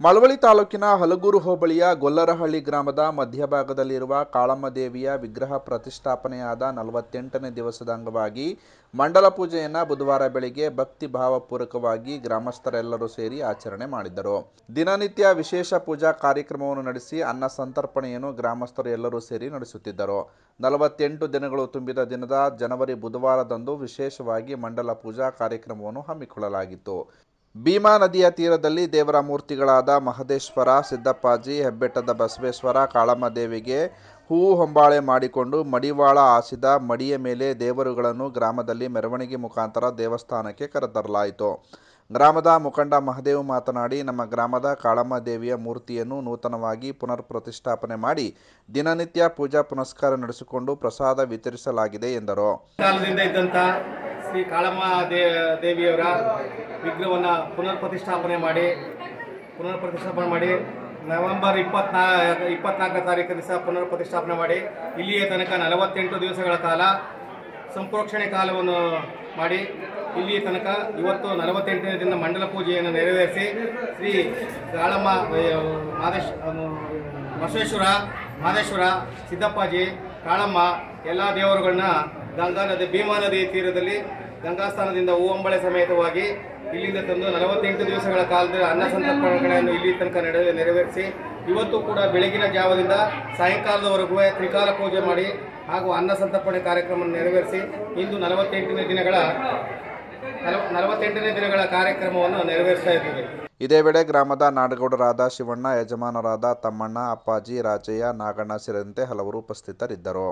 ಮಳವಳ್ಳಿ ತಾಲೂಕಿನ ಹಲಗೂರು ಹೋಬಳಿಯ ಗೊಲ್ಲರಹಳ್ಳಿ ಗ್ರಾಮದ ಮಧ್ಯಭಾಗದಲ್ಲಿರುವ ಕಾಳಮ್ಮ ದೇವಿಯ ವಿಗ್ರಹ ಪ್ರತಿಷ್ಠಾಪನೆಯಾದ 48ನೇ ದಿವಸದ ಅಂಗವಾಗಿ ಮಂಡಲ ಪೂಜೆಯನ್ನು ಬುಧವಾರ ಬೆಳಿಗ್ಗೆ ಭಕ್ತಿ ಭಾವಪೂರ್ವಕವಾಗಿ ಗ್ರಾಮಸ್ಥರೆಲ್ಲರೂ ಸೇರಿ ಆಚರಣೆ ಮಾಡಿದರು. ದಿನನಿತ್ಯ ವಿಶೇಷ ಪೂಜಾ ಕಾರ್ಯಕ್ರಮವನ್ನು ನಡೆಸಿ ಅನ್ನ ಸಂತರ್ಪಣೆಯನ್ನು ಗ್ರಾಮಸ್ಥರು ಎಲ್ಲರೂ ಸೇರಿ ನಡೆಸುತ್ತಿದ್ದರು. 48 ದಿನಗಳು ತುಂಬಿದ ದಿನದ ಜನವರಿ ಬುಧವಾರದಂದು ವಿಶೇಷವಾಗಿ ಮಂಡಲ ಪೂಜಾ ಕಾರ್ಯಕ್ರಮವನ್ನು ಹಮ್ಮಿಕೊಳ್ಳಲಾಗಿತ್ತು. ಭೀಮಾ ನದಿಯ ತೀರದಲ್ಲಿ ದೇವರ ಮೂರ್ತಿಗಳಾದ ಮಹದೇಶ್ವರ, ಸಿದ್ದಪ್ಪಾಜಿ, ಹೆಬ್ಬೆಟ್ಟದ ಬಸವೇಶ್ವರ, ಕಾಳಮ್ಮ ದೇವಿಗೆ ಹೂವು ಹೊಂಬಾಳೆ ಮಾಡಿಕೊಂಡು ಮಡಿವಾಳ ಹಾಸಿದ ಮಡಿಯ ಮೇಲೆ ದೇವರುಗಳನ್ನು ಗ್ರಾಮದಲ್ಲಿ ಮೆರವಣಿಗೆ ಮುಖಾಂತರ ದೇವಸ್ಥಾನಕ್ಕೆ ಕರೆತರಲಾಯಿತು. ಗ್ರಾಮದ ಮುಖಂಡ ಮಹದೇವ್ ಮಾತನಾಡಿ, ನಮ್ಮ ಗ್ರಾಮದ ಕಾಳಮ್ಮ ದೇವಿಯ ಮೂರ್ತಿಯನ್ನು ನೂತನವಾಗಿ ಪುನರ್ ಪ್ರತಿಷ್ಠಾಪನೆ ಮಾಡಿ ದಿನನಿತ್ಯ ಪೂಜಾ ಪುನಸ್ಕಾರ ನಡೆಸಿಕೊಂಡು ಪ್ರಸಾದ ವಿತರಿಸಲಾಗಿದೆ ಎಂದರು. ಶ್ರೀ ಕಾಳಮ್ಮ ದೇವಿಯವರ ವಿಗ್ರಹವನ್ನು ಪುನರ್ ಪ್ರತಿಷ್ಠಾಪನೆ ಮಾಡಿ ನವೆಂಬರ್ 24ನೇ ತಾರೀಕು ದಿವಸ ಪುನರ್ ಪ್ರತಿಷ್ಠಾಪನೆ ಮಾಡಿ ಇಲ್ಲಿಯ ತನಕ 48 ದಿವಸಗಳ ಕಾಲ ಸಂಪ್ರೋಕ್ಷಣೆ ಕಾಲವನ್ನು ಮಾಡಿ ಇಲ್ಲಿಯ ತನಕ ಇವತ್ತು 48ನೇ ದಿನ ಮಂಡಲ ಪೂಜೆಯನ್ನು ನೆರವೇರಿಸಿ ಶ್ರೀ ಕಾಳಮ್ಮ ಮಹದೇಶ್ವರ, ಸಿದ್ದಪ್ಪಾಜಿ, ಕಾಳಮ್ಮ ಎಲ್ಲ ದೇವರುಗಳನ್ನ ಗಂಗಾ ನದಿ ಭೀಮಾ ನದಿ ತೀರದಲ್ಲಿ ಗಂಗಾಸ್ಥಾನದಿಂದ ಹೂವಂಬಳೆ ಸಮೇತವಾಗಿ ಇಲ್ಲಿಂದ ತಂದು 48 ದಿವಸಗಳ ಕಾಲದ ಅನ್ನ ಸಂತರ್ಪಣೆಗಳನ್ನು ಇಲ್ಲಿ ತನಕ ನೆರವೇರಿಸಿ ಇವತ್ತು ಕೂಡ ಬೆಳಗಿನ ಜಾವದಿಂದ ಸಾಯಂಕಾಲದವರೆಗೂ ತ್ರಿಕಾಲ ಪೂಜೆ ಮಾಡಿ ಹಾಗೂ ಅನ್ನ ಸಂತರ್ಪಣೆ ಕಾರ್ಯಕ್ರಮ ನೆರವೇರಿಸಿ ಇಂದು 48ನೇ ದಿನಗಳ ಕಾರ್ಯಕ್ರಮವನ್ನು ನೆರವೇರಿಸ್ತಾ ಇದ್ದೀವಿ. ಇದೇ ವೇಳೆ ಗ್ರಾಮದ ನಾಡಗೌಡರಾದ ಶಿವಣ್ಣ, ಯಜಮಾನರಾದ ತಮ್ಮಣ್ಣ, ಅಪ್ಪಾಜಿ, ರಾಜಯ್ಯ, ನಾಗಣ್ಣ ಸೇರಿದಂತೆ ಹಲವರು ಉಪಸ್ಥಿತರಿದ್ದರು.